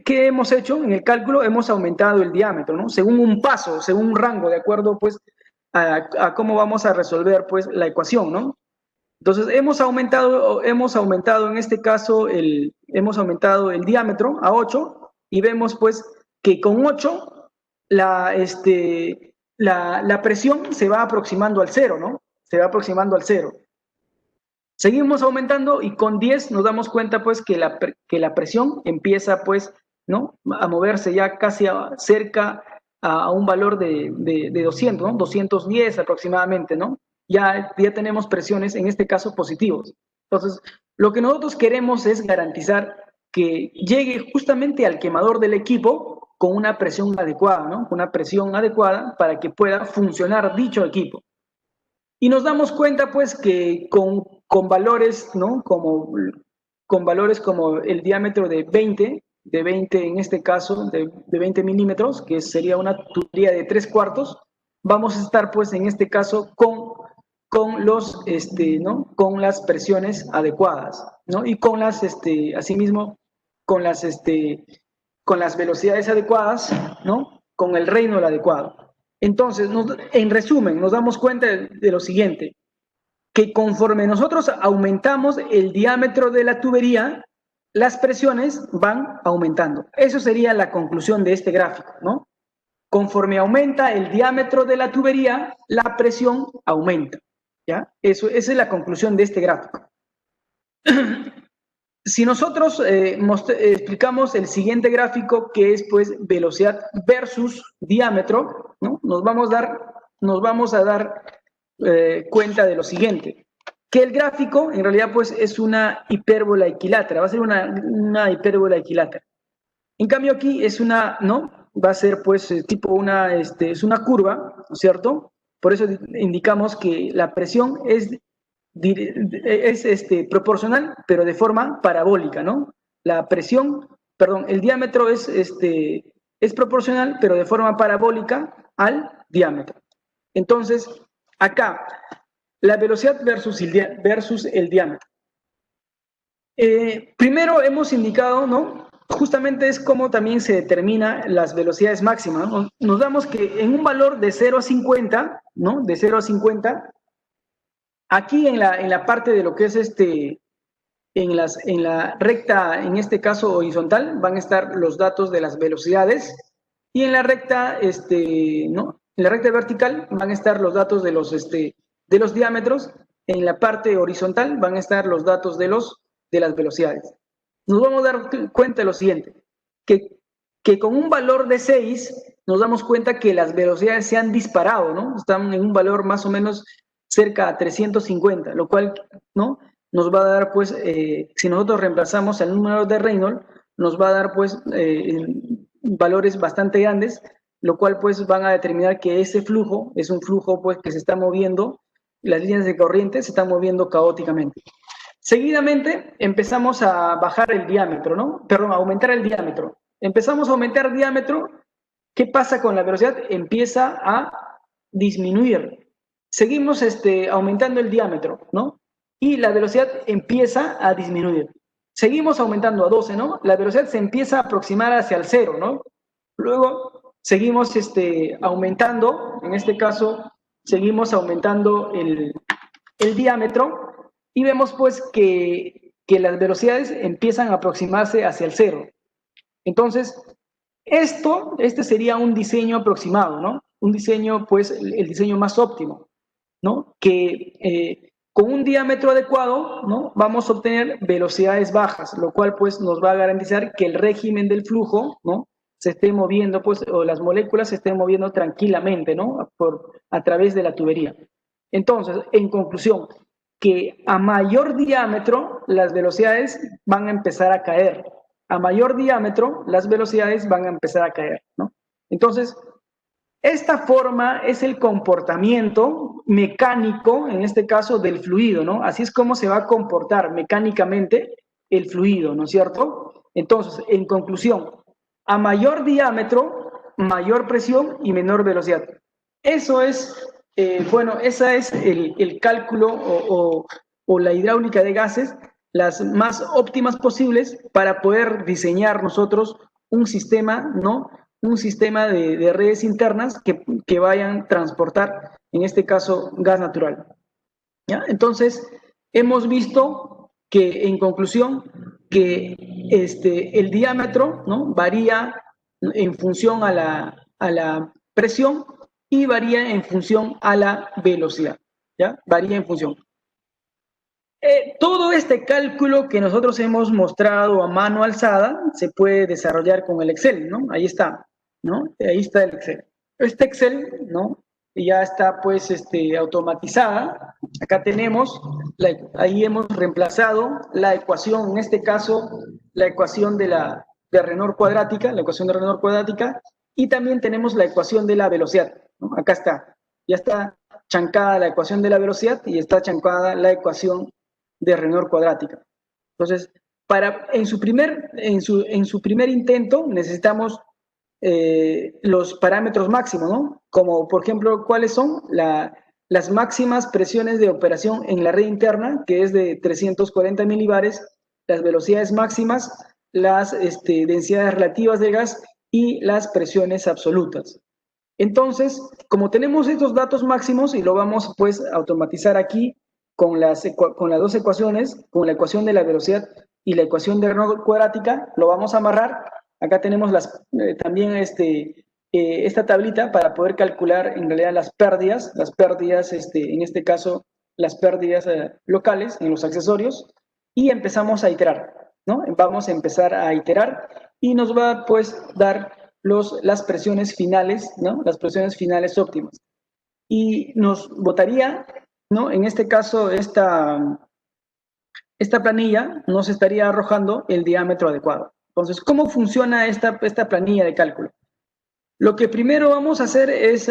Speaker 1: hemos hecho en el cálculo? Hemos aumentado el diámetro, ¿no? Según un paso, según un rango, de acuerdo, pues, a cómo vamos a resolver, pues, la ecuación, ¿no? Entonces, hemos aumentado en este caso, hemos aumentado el diámetro a 8 y vemos, pues, que con 8 la presión se va aproximando al cero, ¿no? Se va aproximando al cero. Seguimos aumentando y con 10 nos damos cuenta pues que la presión empieza pues, ¿no? A moverse ya casi cerca a un valor de 200, ¿no? 210 aproximadamente, ¿no? Ya tenemos presiones, en este caso, positivos. Entonces, lo que nosotros queremos es garantizar que llegue justamente al quemador del equipo con una presión adecuada, ¿no? Una presión adecuada para que pueda funcionar dicho equipo. Y nos damos cuenta, pues, que con valores, ¿no? Con valores como el diámetro de 20 en este caso, de 20 milímetros, que sería una tubería de 3/4, vamos a estar, pues, en este caso, ¿no? Con las presiones adecuadas, ¿no? Y con asimismo, con con las velocidades adecuadas, ¿no? Con el Reynolds adecuado. Entonces, en resumen, nos damos cuenta de lo siguiente, que conforme nosotros aumentamos el diámetro de la tubería, las presiones van aumentando. Eso sería la conclusión de este gráfico, ¿no? Conforme aumenta el diámetro de la tubería, la presión aumenta, ¿ya? Esa es la conclusión de este gráfico. Si nosotros explicamos el siguiente gráfico, que es pues velocidad versus diámetro, ¿no? Nos vamos a dar cuenta de lo siguiente, que el gráfico en realidad pues es una hipérbola equilátera, va a ser una hipérbola equilátera. En cambio aquí es ¿no? Va a ser pues tipo es una curva, ¿no es cierto? Por eso indicamos que la presión es proporcional, pero de forma parabólica, ¿no? La presión, perdón, el diámetro es proporcional, pero de forma parabólica al diámetro. Entonces, acá, la velocidad versus el diámetro. Primero hemos indicado, ¿no? Justamente es cómo también se determinan las velocidades máximas, ¿no? Nos damos que en un valor de 0 a 50, ¿no? De 0 a 50, aquí en la parte de lo que es en la recta, en este caso horizontal, van a estar los datos de las velocidades y en la recta, ¿no? En la recta vertical van a estar los datos de los diámetros. En la parte horizontal van a estar los datos de las velocidades. Nos vamos a dar cuenta de lo siguiente, que con un valor de 6 nos damos cuenta que las velocidades se han disparado, ¿no? Están en un valor más o menos cerca a 350, lo cual, ¿no? Nos va a dar, pues, si nosotros reemplazamos el número de Reynolds, nos va a dar, pues, valores bastante grandes, lo cual, pues, van a determinar que ese flujo es un flujo, pues, que se está moviendo, las líneas de corriente se están moviendo caóticamente. Seguidamente, empezamos a bajar el diámetro, ¿no? Perdón, a aumentar el diámetro. Empezamos a aumentar el diámetro. ¿Qué pasa con la velocidad? Empieza a disminuir. Seguimos aumentando el diámetro, ¿no? Y la velocidad empieza a disminuir. Seguimos aumentando a 12, ¿no? La velocidad se empieza a aproximar hacia el 0, ¿no? Luego seguimos aumentando, en este caso, seguimos aumentando el diámetro y vemos pues que las velocidades empiezan a aproximarse hacia el 0. Entonces, este sería un diseño aproximado, ¿no? Un diseño, pues, el diseño más óptimo, ¿no? Que con un diámetro adecuado, ¿no? Vamos a obtener velocidades bajas, lo cual, pues, nos va a garantizar que el régimen del flujo, ¿no? se esté moviendo, pues, o las moléculas se estén moviendo tranquilamente, ¿no? A través de la tubería. Entonces, en conclusión, que a mayor diámetro las velocidades van a empezar a caer. A mayor diámetro las velocidades van a empezar a caer, ¿no? Entonces, esta forma es el comportamiento mecánico, en este caso, del fluido, ¿no? Así es como se va a comportar mecánicamente el fluido, ¿no es cierto? Entonces, en conclusión, a mayor diámetro, mayor presión y menor velocidad. Eso es, bueno, ese es el cálculo o la hidráulica de gases, las más óptimas posibles para poder diseñar nosotros un sistema, ¿no? Un sistema de redes internas que vayan a transportar, en este caso, gas natural. ¿Ya? Entonces, hemos visto que, en conclusión, que el diámetro, ¿no? Varía en función a la presión y varía en función a la velocidad. ¿Ya? Varía en función. Todo este cálculo que nosotros hemos mostrado a mano alzada se puede desarrollar con el Excel, ¿no? Ahí está, ¿no? Ahí está el Excel. Este Excel, ¿no? Ya está pues automatizada. Acá tenemos, ahí hemos reemplazado la ecuación, en este caso, la ecuación de Reynolds cuadrática, la ecuación de Reynolds cuadrática, y también tenemos la ecuación de la velocidad, ¿no? Acá está, ya está chancada la ecuación de la velocidad y está chancada la ecuación de Reynolds cuadrática. Entonces, en su primer intento necesitamos los parámetros máximos, ¿no? Como, por ejemplo, ¿cuáles son? Las máximas presiones de operación en la red interna, que es de 340 milibares, las velocidades máximas, las densidades relativas del gas y las presiones absolutas. Entonces, como tenemos estos datos máximos y lo vamos pues a automatizar aquí con las dos ecuaciones, con la ecuación de la velocidad y la ecuación de Reynolds cuadrática, lo vamos a amarrar. Acá tenemos también esta tablita para poder calcular en realidad las pérdidas, en este caso, las pérdidas locales en los accesorios, y empezamos a iterar, ¿no? Vamos a empezar a iterar y nos va pues dar las presiones finales, ¿no? Las presiones finales óptimas. Y nos botaría, ¿no? En este caso, esta planilla nos estaría arrojando el diámetro adecuado. Entonces, ¿cómo funciona esta planilla de cálculo? Lo que primero vamos a hacer es,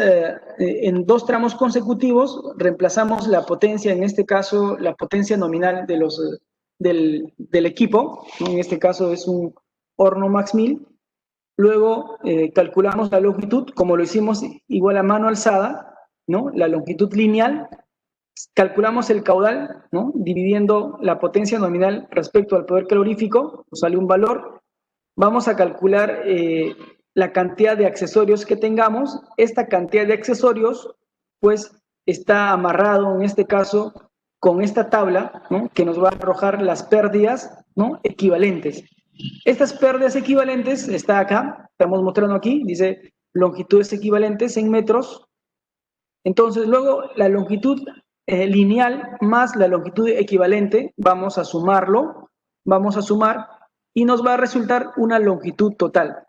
Speaker 1: en dos tramos consecutivos, reemplazamos la potencia, en este caso, la potencia nominal del equipo, ¿no? En este caso es un horno Max 1000. Luego calculamos la longitud, como lo hicimos igual a mano alzada, ¿no? La longitud lineal. Calculamos el caudal, ¿no? Dividiendo la potencia nominal respecto al poder calorífico, nos sale un valor. Vamos a calcular la cantidad de accesorios que tengamos. Esta cantidad de accesorios, pues, está amarrado, en este caso, con esta tabla, ¿no? Que nos va a arrojar las pérdidas, ¿no? Equivalentes. Estas pérdidas equivalentes, está acá, estamos mostrando aquí, dice longitudes equivalentes en metros. Entonces, luego la longitud lineal más la longitud equivalente, vamos a sumarlo, vamos a sumar y nos va a resultar una longitud total.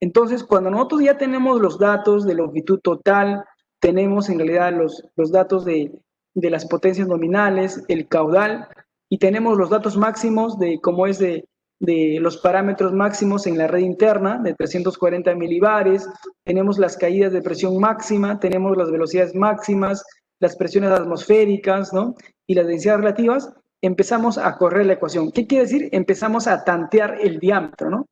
Speaker 1: Entonces, cuando nosotros ya tenemos los datos de longitud total, tenemos en realidad los datos de las potencias nominales, el caudal, y tenemos los datos máximos de cómo es de los parámetros máximos en la red interna de 340 milibares, tenemos las caídas de presión máxima, tenemos las velocidades máximas, las presiones atmosféricas, ¿no? Y las densidades relativas, empezamos a correr la ecuación. ¿Qué quiere decir? Empezamos a tantear el diámetro, ¿no?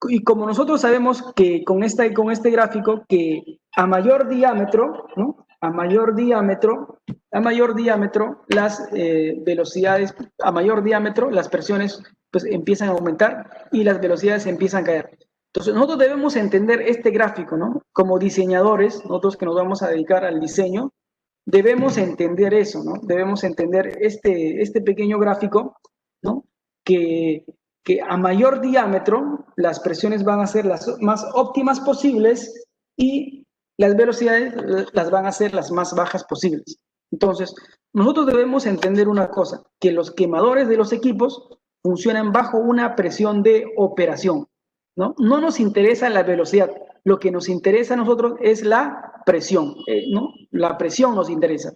Speaker 1: Y como nosotros sabemos que con este gráfico, que a mayor diámetro, ¿no? A mayor diámetro, las velocidades, a mayor diámetro, las presiones pues empiezan a aumentar y las velocidades empiezan a caer. Entonces nosotros debemos entender este gráfico, ¿no? Como diseñadores, nosotros que nos vamos a dedicar al diseño, debemos entender eso, ¿no? Debemos entender este pequeño gráfico, ¿no? Que a mayor diámetro las presiones van a ser las más óptimas posibles y las velocidades las van a ser las más bajas posibles. Entonces, nosotros debemos entender una cosa, que los quemadores de los equipos funcionan bajo una presión de operación. ¿no? No nos interesa la velocidad, lo que nos interesa a nosotros es la presión, ¿no? La presión nos interesa.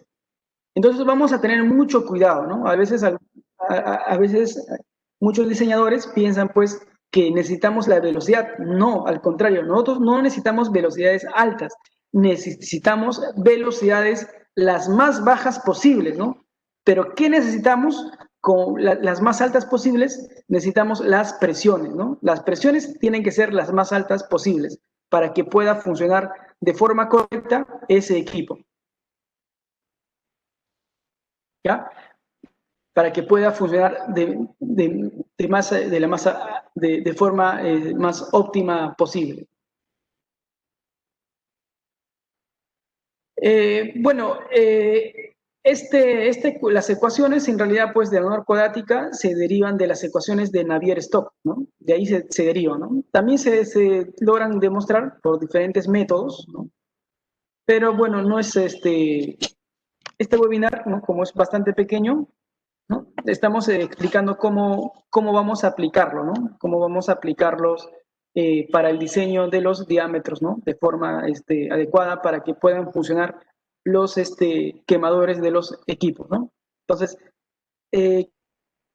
Speaker 1: Entonces vamos a tener mucho cuidado, ¿no? A veces muchos diseñadores piensan pues que necesitamos la velocidad. No, al contrario, nosotros no necesitamos velocidades altas, necesitamos velocidades las más bajas posibles, ¿no? Pero ¿qué necesitamos? Con las más altas posibles necesitamos las presiones, ¿no? Las presiones tienen que ser las más altas posibles para que pueda funcionar de forma correcta ese equipo. ¿Ya? Para que pueda funcionar de forma más óptima posible. Bueno, las ecuaciones en realidad pues de la norma cuadrática se derivan de las ecuaciones de Navier-Stokes, ¿no? De ahí se derivan, ¿no? También se logran demostrar por diferentes métodos, ¿no? Pero bueno, no es este webinar, ¿no? Como es bastante pequeño, ¿no? Estamos explicando cómo vamos a aplicarlo, ¿no? Cómo vamos a aplicarlos para el diseño de los diámetros, ¿no? De forma adecuada para que puedan funcionar los quemadores de los equipos, ¿no? Entonces,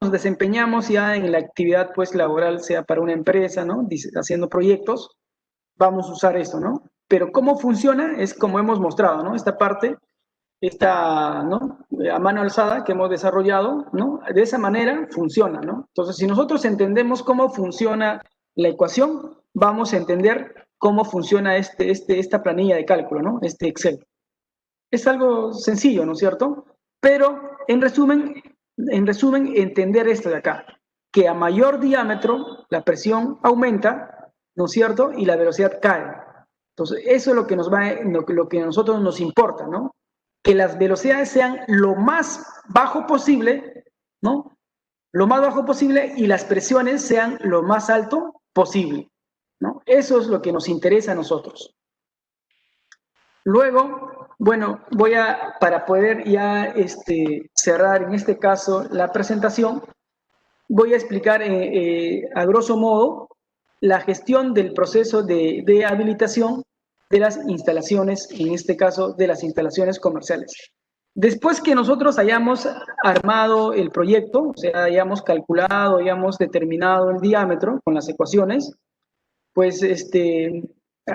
Speaker 1: nos desempeñamos ya en la actividad pues laboral, sea para una empresa, ¿no? Haciendo proyectos, vamos a usar esto, ¿no? Pero cómo funciona es como hemos mostrado, ¿no? Esta parte esta, ¿no? A mano alzada que hemos desarrollado, ¿no? De esa manera funciona, ¿no? Entonces, si nosotros entendemos cómo funciona la ecuación, vamos a entender cómo funciona esta planilla de cálculo, ¿no? Este Excel. Es algo sencillo, ¿no es cierto? Pero, en resumen, entender esto de acá, que a mayor diámetro, la presión aumenta, ¿no es cierto? Y la velocidad cae. Entonces, eso es lo que lo que a nosotros nos importa, ¿no? Que las velocidades sean lo más bajo posible, ¿no? Lo más bajo posible y las presiones sean lo más alto posible, ¿no? Eso es lo que nos interesa a nosotros. Luego, bueno, para poder ya cerrar en este caso la presentación, voy a explicar a grosso modo la gestión del proceso de habilitación de las instalaciones, en este caso de las instalaciones comerciales. Después que nosotros hayamos armado el proyecto, o sea, hayamos calculado, hayamos determinado el diámetro con las ecuaciones, pues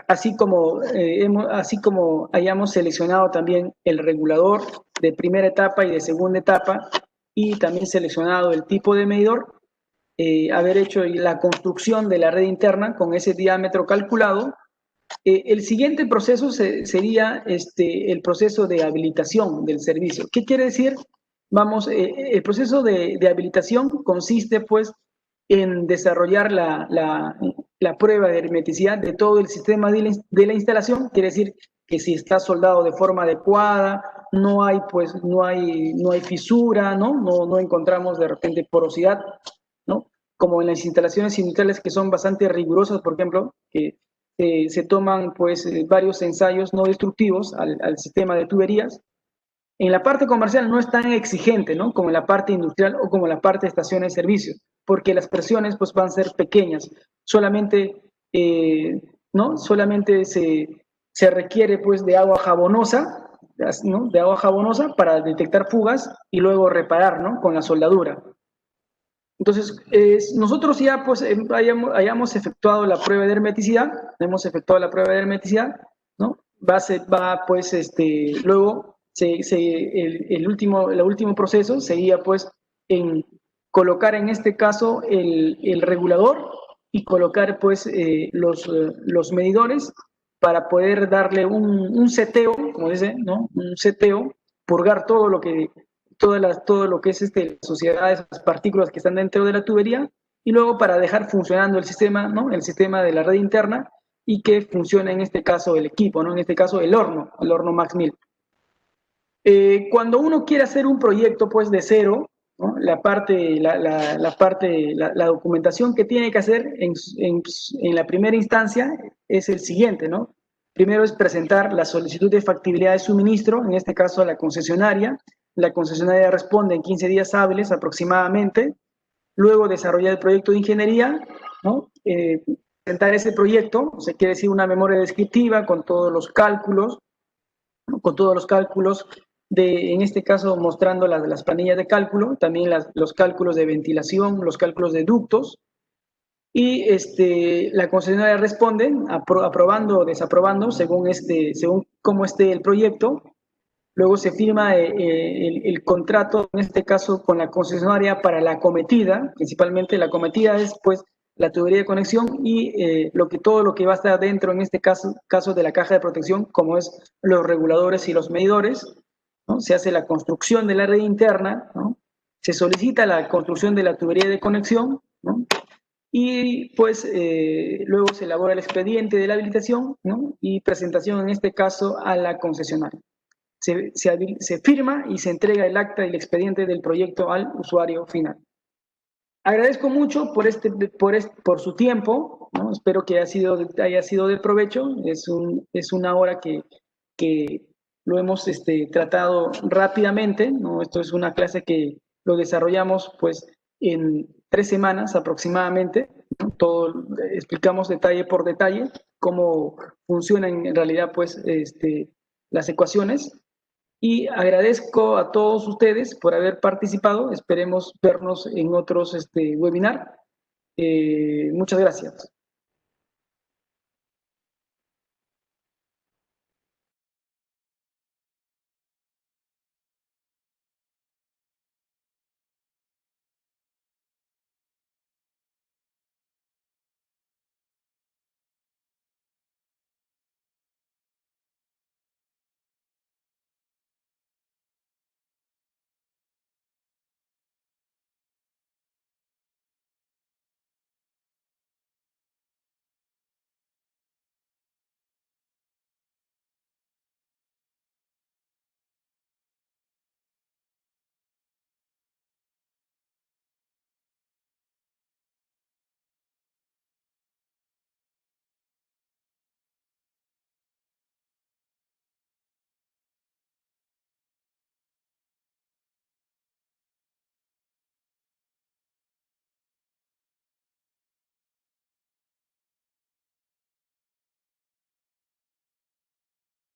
Speaker 1: así como hayamos seleccionado también el regulador de primera etapa y de segunda etapa, y también seleccionado el tipo de medidor, haber hecho la construcción de la red interna con ese diámetro calculado, el siguiente proceso sería el proceso de habilitación del servicio. ¿Qué quiere decir? Vamos, el proceso de habilitación consiste pues en desarrollar la prueba de hermeticidad de todo el sistema de la instalación, quiere decir que si está soldado de forma adecuada, no hay fisura, ¿no? No encontramos de repente porosidad, ¿no? Como en las instalaciones industriales que son bastante rigurosas, por ejemplo, que se toman pues varios ensayos no destructivos al sistema de tuberías. En la parte comercial no es tan exigente, ¿no? Como en la parte industrial o como en la parte de estaciones de servicio, porque las presiones pues van a ser pequeñas. Solamente, ¿no? Solamente se requiere pues de agua jabonosa, ¿no? De agua jabonosa para detectar fugas y luego reparar, ¿no? Con la soldadura. Entonces, nosotros ya pues hayamos efectuado la prueba de hermeticidad, hemos efectuado la prueba de hermeticidad, ¿no? Luego el último proceso sería pues en colocar en este caso el regulador y colocar pues los medidores para poder darle un seteo, como dice, ¿no? Un seteo, purgar todo lo que es las sociedades, las partículas que están dentro de la tubería, y luego para dejar funcionando el sistema, ¿no? El sistema de la red interna, y que funcione en este caso el equipo, ¿no? En este caso el horno Max 1000. Cuando uno quiere hacer un proyecto pues de cero, ¿no? La documentación que tiene que hacer en la primera instancia es el siguiente, ¿no? Primero es presentar la solicitud de factibilidad de suministro, en este caso a la concesionaria. La concesionaria responde en 15 días hábiles aproximadamente. Luego desarrollar el proyecto de ingeniería, ¿no? presentar ese proyecto, se quiere decir una memoria descriptiva con todos los cálculos, ¿no? Con todos los cálculos en este caso mostrando las planillas de cálculo, también los cálculos de ventilación, los cálculos de ductos, y la concesionaria responde aprobando o desaprobando según cómo esté el proyecto. Luego se firma el contrato, en este caso con la concesionaria para la acometida, principalmente la acometida es pues la tubería de conexión y todo lo que va a estar dentro, en este caso de la caja de protección, como es los reguladores y los medidores, ¿no? Se hace la construcción de la red interna, ¿no? Se solicita la construcción de la tubería de conexión, ¿no? Y pues luego se elabora el expediente de la habilitación, ¿no? Y presentación en este caso a la concesionaria. Se firma y se entrega el acta y el expediente del proyecto al usuario final. Agradezco mucho por su tiempo, ¿no? Espero que haya sido de provecho. Es una hora que lo hemos tratado rápidamente, ¿no? Esto es una clase que lo desarrollamos pues en 3 semanas aproximadamente, ¿no? Explicamos detalle por detalle cómo funcionan en realidad pues las ecuaciones. Y agradezco a todos ustedes por haber participado. Esperemos vernos en otros webinar. Muchas gracias.